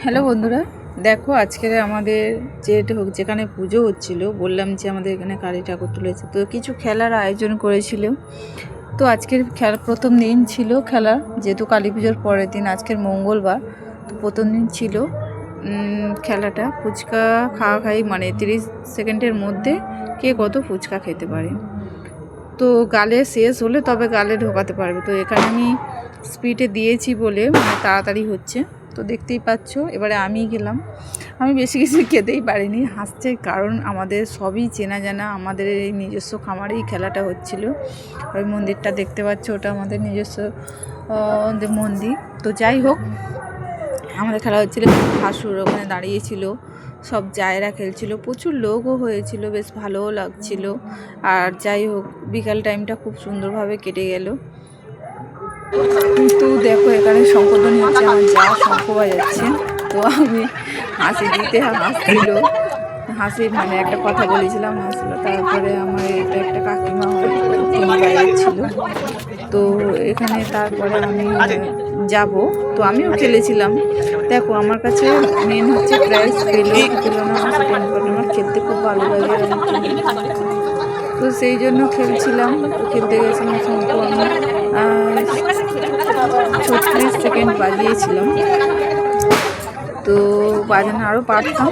Hello বন্ধুরা, দেখো আজকের আমাদের যেখানে পুজো হচ্ছিল, বললাম যে আমাদের এখানে কালী ঠাকুর তুলেছে, তো কিছু খেলার আয়োজন করেছিল। তো আজকের প্রথম দিন ছিল খেলা, যেহেতু কালী পুজোর পরের দিন, আজকের মঙ্গলবার, তো প্রথম দিন ছিল খেলাটা ফুচকা খাওয়া মানে 30 সেকেন্ডের মধ্যে কে কত ফুচকা খেতে পারে। তো গালে শেষ হলে তবে গালে ঢোকাতে পারবে। তো এখানে আমি স্পিডে দিয়েছি বলে মানে তাড়াতাড়ি হচ্ছে, তো দেখতেই পাচ্ছ। এবারে আমি গেলাম, আমি বেশি কিছু খেতেই পারিনি। হাসছে কারণ আমাদের সবই চেনা জানা, আমাদের এই নিজস্ব খামারেই খেলাটা হচ্ছিল। ওই মন্দিরটা দেখতে পাচ্ছ, ওটা আমাদের নিজস্ব মন্দির। তো যাই হোক, আমাদের খেলা হচ্ছিলো, ভাসুর ওখানে দাঁড়িয়েছিল, সব জায়রা খেলছিল, প্রচুর লোকও হয়েছিল, বেশ ভালোও লাগছিল। আর যাই হোক, বিকাল টাইমটা খুব সুন্দরভাবে কেটে গেল। কিন্তু দেখো এখানে শঙ্করধ্বনি হচ্ছে, আমার যা শঙ্খ বাজাচ্ছে, তো আমি হাসি দিতে হাসছিল, হাসি মানে একটা কথা বলেছিলাম, হাসলো। তারপরে আমার এটা একটা কাকিমা তিনি বাজাচ্ছিল। তো এখানে তারপরে আমি যাব, তো আমিও খেলেছিলাম। দেখো আমার কাছে মেন হচ্ছে প্রাইজ পেলো না, আমার খেলতে খুব ভালো লাগে, তো সেই জন্য খেলছিলাম। তো খেলতে গেছিলাম, সম্পূর্ণ 36 সেকেন্ড বাজিয়েছিলাম, তো বাজানো আরও পারতাম।